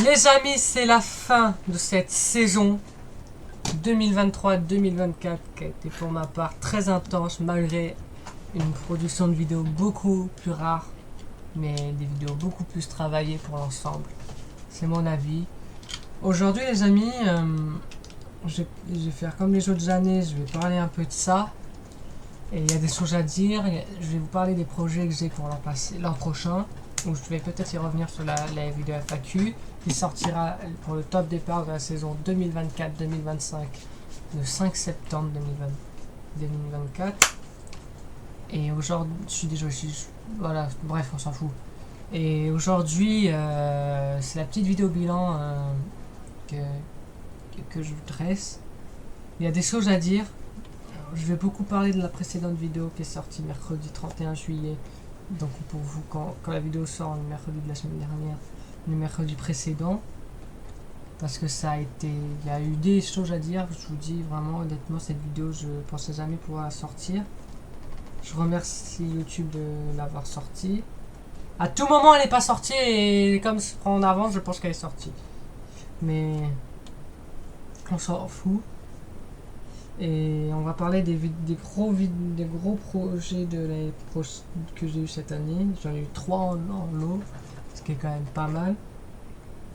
Les amis, c'est la fin de cette saison 2023-2024 qui a été pour ma part très intense malgré une production de vidéos beaucoup plus rare, mais des vidéos beaucoup plus travaillées pour l'ensemble. C'est mon avis. Aujourd'hui les amis, je vais faire comme les autres années, je vais parler un peu de ça. Et il y a des choses à dire, je vais vous parler des projets que j'ai pour l'an prochain, où je vais peut-être y revenir sur la vidéo FAQ, qui sortira pour le top départ de la saison 2024-2025, le 5 septembre 2024. Et aujourd'hui, voilà, bref, on s'en fout. Et aujourd'hui, c'est la petite vidéo bilan que je dresse. Il y a des choses à dire. Je vais beaucoup parler de la précédente vidéo qui est sortie mercredi 31 juillet. Donc pour vous, quand la vidéo sort, le mercredi de la semaine dernière, le mercredi précédent. Parce que ça a été... Il y a eu des choses à dire. Je vous dis vraiment, honnêtement, cette vidéo, je pensais jamais pouvoir la sortir. Je remercie YouTube de l'avoir sortie. À tout moment, elle n'est pas sortie et comme je prends en avance, je pense qu'elle est sortie. Mais on s'en fout. Et on va parler des gros projets que j'ai eu cette année. J'en ai eu 3 en lot, ce qui est quand même pas mal.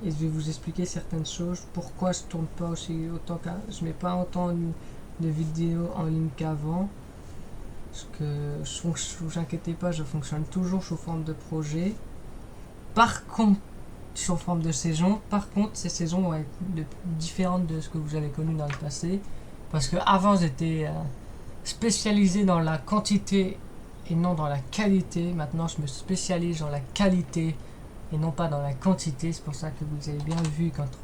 Et je vais vous expliquer certaines choses. Pourquoi je tourne pas je mets pas autant de vidéos en ligne qu'avant. Parce que vous inquiétez pas, je fonctionne toujours sous forme de projet. Par contre, sous forme de saison. Par contre, ces saisons vont être différentes de ce que vous avez connu dans le passé. Parce que avant j'étais spécialisé dans la quantité et non dans la qualité. Maintenant je me spécialise dans la qualité et non pas dans la quantité. C'est pour ça que vous avez bien vu qu'entre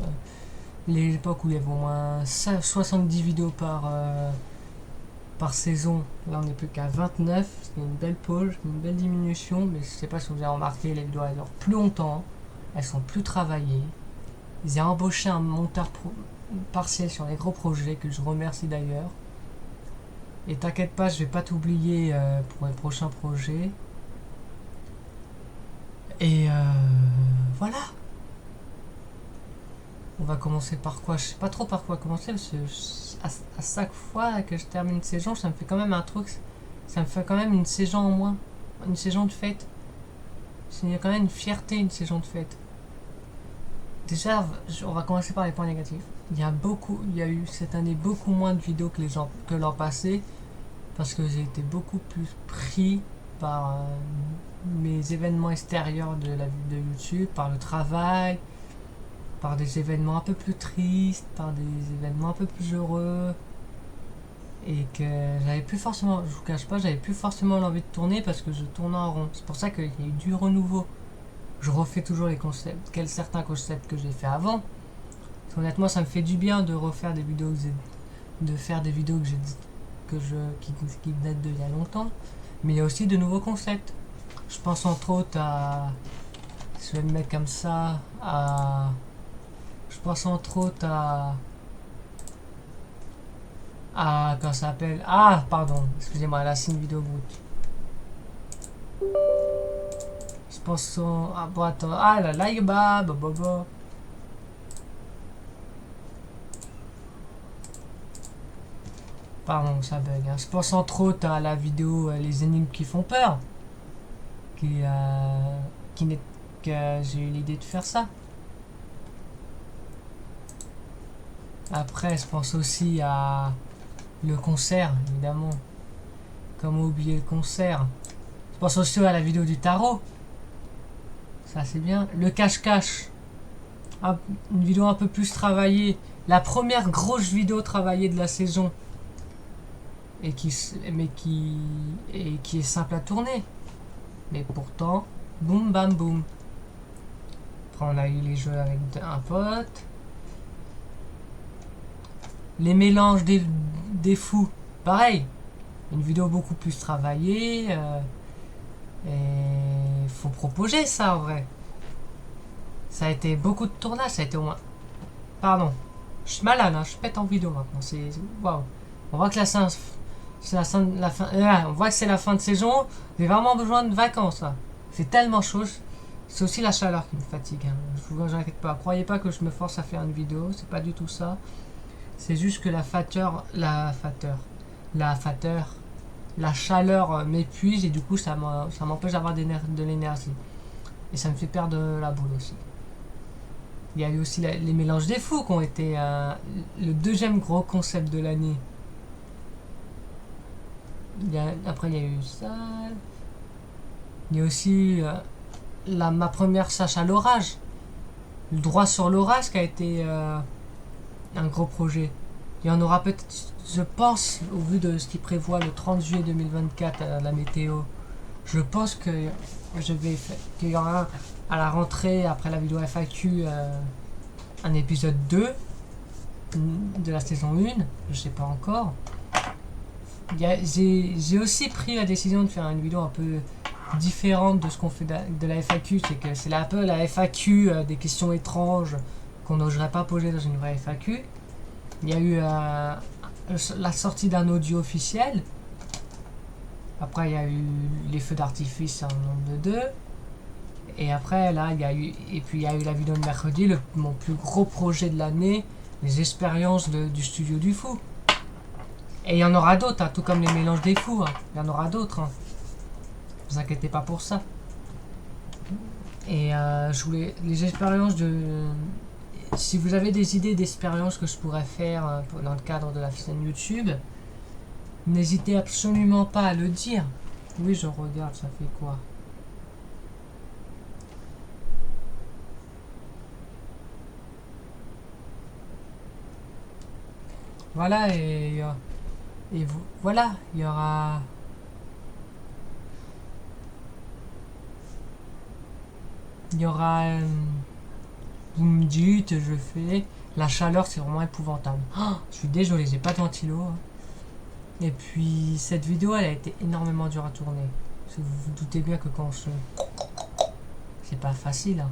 les époques où il y avait au moins 70 vidéos par saison, là on n'est plus qu'à 29. C'est une belle pause, une belle diminution. Mais je sais pas si vous avez remarqué, les vidéos elles durent plus longtemps. Elles sont plus travaillées. Ils ont embauché un monteur partiel sur les gros projets que je remercie d'ailleurs. Et t'inquiète pas, je vais pas t'oublier pour les prochains projets. Et voilà. On va commencer par quoi? Je sais pas trop par quoi commencer parce que à chaque fois que je termine une saison, ça me fait quand même un truc. Ça me fait quand même une saison en moins. Une saison de fête. Il y a quand même une fierté, une saison de fête. Déjà, on va commencer par les points négatifs. Il y a eu cette année beaucoup moins de vidéos que l'an passé parce que j'ai été beaucoup plus pris par mes événements extérieurs de YouTube, par le travail, par des événements un peu plus tristes, par des événements un peu plus heureux et que j'avais plus forcément, je vous cache pas, j'avais plus forcément l'envie de tourner parce que je tournais en rond. C'est pour ça qu'il y a eu du renouveau. Je refais toujours les concepts, certains concepts que j'ai fait avant. Honnêtement, ça me fait du bien de refaire des vidéos, de faire des vidéos qui datent d'il y a longtemps. Mais il y a aussi de nouveaux concepts. Je pense entre autres à, je vais le mettre comme ça, je pense entre autres quand ça s'appelle, pardon, excusez-moi, là c'est une vidéo brute. Je pense la like Pardon, ça bug. Je pense entre autres à la vidéo les énigmes qui font peur. Que j'ai eu l'idée de faire ça. Après, je pense aussi à le concert, évidemment. Comment oublier le concert? Je pense aussi à la vidéo du tarot. Ça, c'est bien. Le cache-cache. Une vidéo un peu plus travaillée. La première grosse vidéo travaillée de la saison. Et qui est simple à tourner. Mais pourtant, boum bam boum. Après, on a eu les jeux avec un pote. Les mélanges des fous. Pareil. Une vidéo beaucoup plus travaillée. Et faut proposer ça en vrai. Ça a été beaucoup de tournage. Ça a été au moins. Pardon. Je suis malade, hein, je pète en vidéo maintenant. C'est. Waouh. On voit que on voit que c'est la fin de saison. J'ai vraiment besoin de vacances là. C'est tellement chaud. C'est aussi la chaleur qui me fatigue. Hein. Je vous inquiète pas. Croyez pas que je me force à faire une vidéo. C'est pas du tout ça. C'est juste que la chaleur m'épuise et du coup ça m'empêche d'avoir de l'énergie. Et ça me fait perdre la boule aussi. Il y a eu aussi les mélanges des fous qui ont été le deuxième gros concept de l'année. Après, il y a eu ça. Il y a aussi ma première chasse à l'orage. Le droit sur l'orage qui a été un gros projet. Il y en aura peut-être, je pense, au vu de ce qui prévoit le 30 juillet 2024 la météo. Je pense qu'il y aura à la rentrée, après la vidéo FAQ, un épisode 2 de la saison 1. Je sais pas encore. J'ai aussi pris la décision de faire une vidéo un peu différente de ce qu'on fait de la FAQ. C'est que c'est un peu la FAQ des questions étranges qu'on n'oserait pas poser dans une vraie FAQ. Il y a eu la sortie d'un audio officiel. Après, il y a eu les feux d'artifice en nombre de 2. Et après, là, il y a eu la vidéo de mercredi, mon plus gros projet de l'année, les expériences du studio du fou. Et il y en aura d'autres, hein, tout comme les mélanges des fous. Hein. Il y en aura d'autres. Hein. Ne vous inquiétez pas pour ça. Et les expériences de... Si vous avez des idées d'expériences que je pourrais faire dans le cadre de la chaîne YouTube, n'hésitez absolument pas à le dire. Oui, je regarde, ça fait quoi? Voilà, voilà, il y aura... vous me dites, je fais... La chaleur, c'est vraiment épouvantable. Oh, je suis désolé, j'ai pas de ventilo. Hein. Et puis, cette vidéo, elle a été énormément dure à tourner. Parce que vous vous doutez bien que quand je... C'est pas facile. Hein.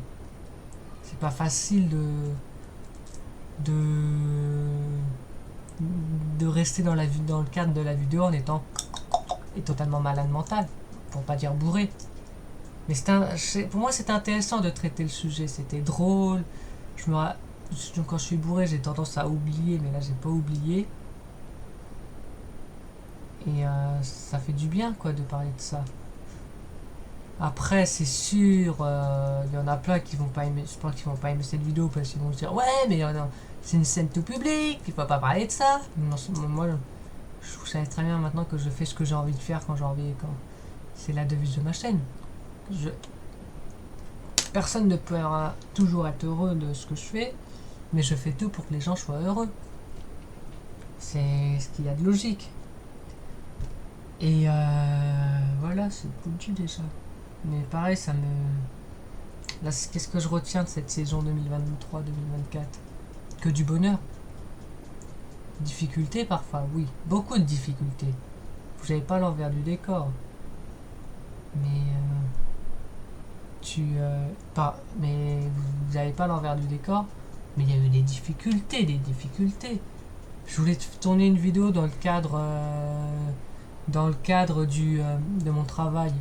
C'est pas facile de rester dans le cadre de la vidéo en étant totalement malade mental, pour pas dire bourré. Mais pour moi c'était intéressant de traiter le sujet, c'était drôle. Quand je suis bourré j'ai tendance à oublier, mais là j'ai pas oublié. Et ça fait du bien quoi de parler de ça. Après c'est sûr, il y en a plein qui vont pas aimer, je pense qu'ils vont pas aimer cette vidéo parce qu'ils vont se dire ouais mais c'est une scène tout public, il faut pas parler de ça. Non, moi je savais très bien maintenant que je fais ce que j'ai envie de faire quand j'ai envie, quand c'est la devise de ma chaîne. Personne ne peut toujours être heureux de ce que je fais, mais je fais tout pour que les gens soient heureux. C'est ce qu'il y a de logique. Et voilà, c'est foutu déjà. Mais pareil, ça me... Là, qu'est-ce que je retiens de cette saison 2023-2024? Que du bonheur. Difficultés parfois, oui. Beaucoup de difficultés. Vous n'avez pas l'envers du décor. Mais... mais vous n'avez pas l'envers du décor. Mais il y a eu des difficultés. Je voulais tourner une vidéo dans le cadre de mon travail.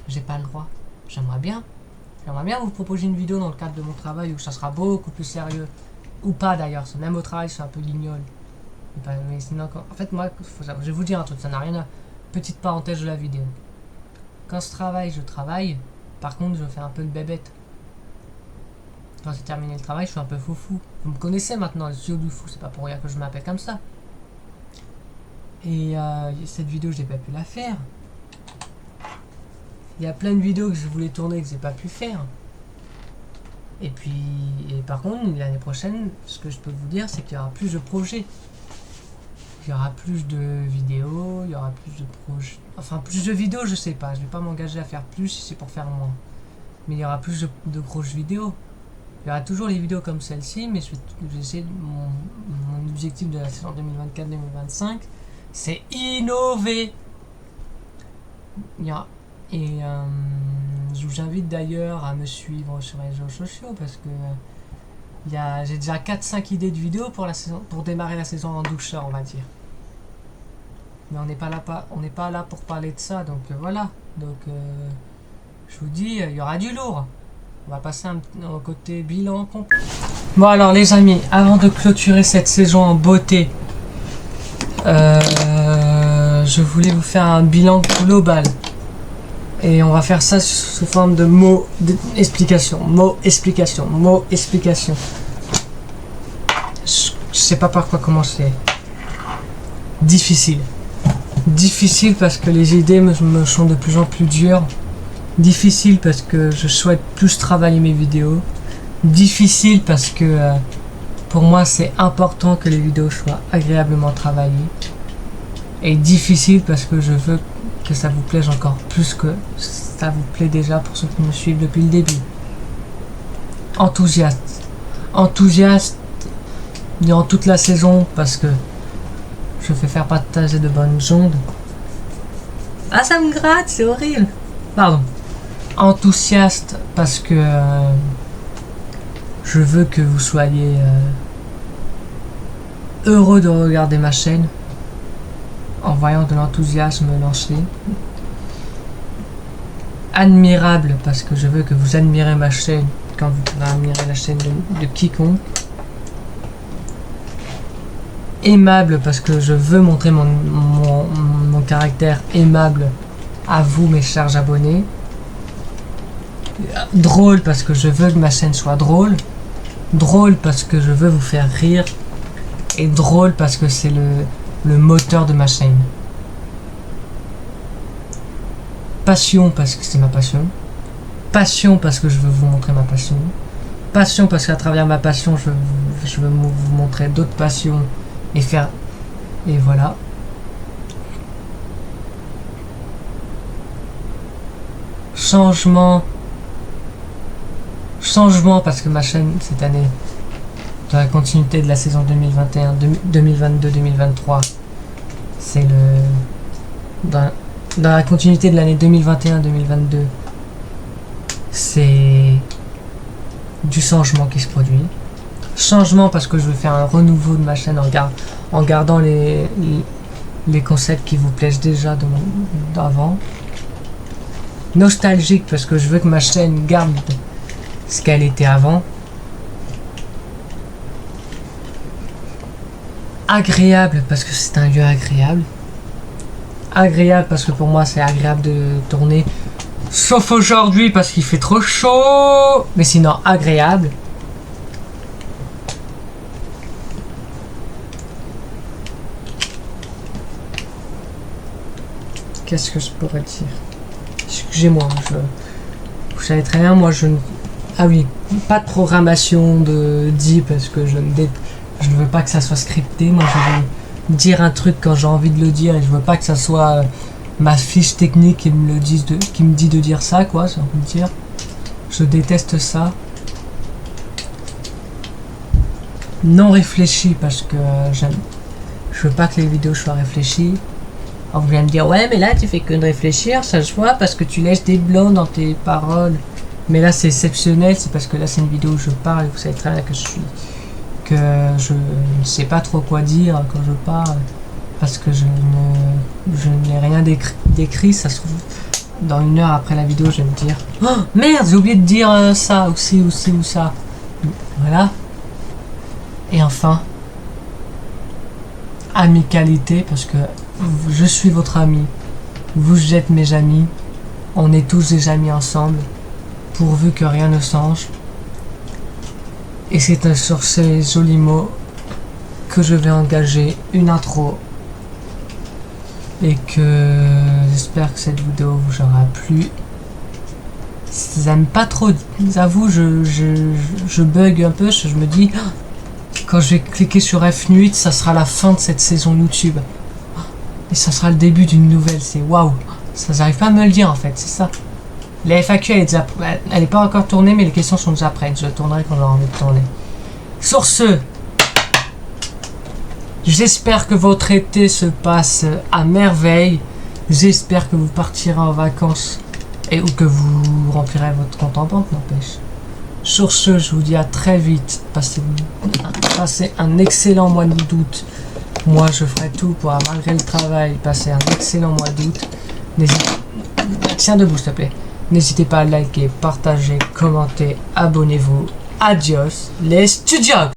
J'ai pas le droit. J'aimerais bien vous proposer une vidéo dans le cadre de mon travail où ça sera beaucoup plus sérieux. Ou pas d'ailleurs, même au travail, je suis un peu guignol. Mais sinon, en fait, moi, je vais vous dire un truc, ça n'a rien à... Petite parenthèse de la vidéo. Quand je travaille. Par contre, je fais un peu de bébête. Quand j'ai terminé le travail, je suis un peu foufou. Vous me connaissez maintenant, le studio du fou, c'est pas pour rien que je m'appelle comme ça. Et cette vidéo, j'ai pas pu la faire. Il y a plein de vidéos que je voulais tourner que j'ai pas pu faire. Et par contre, l'année prochaine, ce que je peux vous dire, c'est qu'il y aura plus de projets. Il y aura plus de vidéos, il y aura plus de projets. Enfin, plus de vidéos, je sais pas. Je vais pas m'engager à faire plus si c'est pour faire moins. Mais il y aura plus de grosses vidéos. Il y aura toujours les vidéos comme celle-ci, mais je vais essayer mon objectif de la saison 2024-2025, c'est innover. Et je vous invite d'ailleurs à me suivre sur les réseaux sociaux parce que j'ai déjà 4-5 idées de vidéos pour démarrer la saison en douceur, on va dire. Mais on n'est pas là pour parler de ça, donc voilà. Donc je vous dis, il y aura du lourd. On va passer au côté bilan complet. Bon alors les amis, avant de clôturer cette saison en beauté, je voulais vous faire un bilan global. Et on va faire ça sous forme de mots d'explication. Mots, explication, mots, explication. Je sais pas par quoi commencer. Difficile. Difficile parce que les idées me sont de plus en plus dures. Difficile parce que je souhaite plus travailler mes vidéos. Difficile parce que pour moi c'est important que les vidéos soient agréablement travaillées. Et difficile parce que je veux que ça vous plaise encore plus que ça vous plaît déjà pour ceux qui me suivent depuis le début. Enthousiaste. Enthousiaste durant toute la saison parce que je fais faire partager de bonnes ondes. Ah ça me gratte, c'est horrible. Pardon. Enthousiaste parce que je veux que vous soyez heureux de regarder ma chaîne en voyant de l'enthousiasme lancer. Admirable parce que je veux que vous admirez ma chaîne quand vous admirez la chaîne de quiconque. Aimable parce que je veux montrer mon caractère aimable à vous mes chers abonnés. Drôle parce que je veux que ma chaîne soit drôle. Drôle parce que je veux vous faire rire. Et drôle parce que c'est le moteur de ma chaîne. Passion parce que c'est ma passion. Passion parce que je veux vous montrer ma passion. Passion parce qu'à travers ma passion je veux vous montrer d'autres passions et faire... Et voilà. Changement parce que ma chaîne cette année, dans la continuité de la saison 2021, 2022-2023, c'est dans la continuité de l'année 2021-2022, c'est du changement qui se produit. Changement parce que je veux faire un renouveau de ma chaîne en gardant les concepts qui vous plaisent déjà d'avant. Nostalgique parce que je veux que ma chaîne garde ce qu'elle était avant. Agréable parce que c'est un lieu agréable. Agréable parce que pour moi c'est agréable de tourner. Sauf aujourd'hui parce qu'il fait trop chaud. Mais sinon agréable. Qu'est-ce que je pourrais dire? Excusez-moi, vous savez très bien, moi je ne... Ah oui, pas de programmation de dit parce que je ne veux pas que ça soit scripté. Moi je veux dire un truc quand j'ai envie de le dire et je veux pas que ça soit ma fiche technique qui me dit de dire ça, quoi, j'ai envie de dire. Je déteste ça. Non réfléchi parce que je veux pas que les vidéos soient réfléchies. On vient de dire ouais mais là tu fais que de réfléchir, ça se voit parce que tu laisses des blancs dans tes paroles. Mais là c'est exceptionnel, c'est parce que là c'est une vidéo où je parle et vous savez très bien que je ne sais pas trop quoi dire quand je parle parce que je n'ai rien d'écrit. Ça se trouve dans une heure après la vidéo je vais me dire oh merde j'ai oublié de dire ça aussi ou ça. Voilà. Et enfin amicalité parce que je suis votre ami, vous êtes mes amis, on est tous des amis ensemble, pourvu que rien ne change. Et c'est sur ces jolis mots que je vais engager une intro. Et que j'espère que cette vidéo vous aura plu. Si j'aime pas trop, j'avoue, je bug un peu, je me dis, quand je vais cliquer sur F8, ça sera la fin de cette saison YouTube. Et ça sera le début d'une nouvelle, c'est waouh. Ça j'arrive pas à me le dire en fait, c'est ça. La FAQ elle est pas encore tournée mais les questions sont déjà prêtes. Je tournerai quand j'aurai envie de tourner. Sur ce, j'espère que votre été se passe à merveille. J'espère que vous partirez en vacances ou que vous remplirez votre compte en banque, n'empêche. Sur ce, je vous dis à très vite. Passez un excellent mois d'août. Moi, je ferai tout pour, malgré le travail, passer un excellent mois d'août. Tiens debout, s'il te plaît. N'hésitez pas à liker, partager, commenter, abonnez-vous. Adios les studios.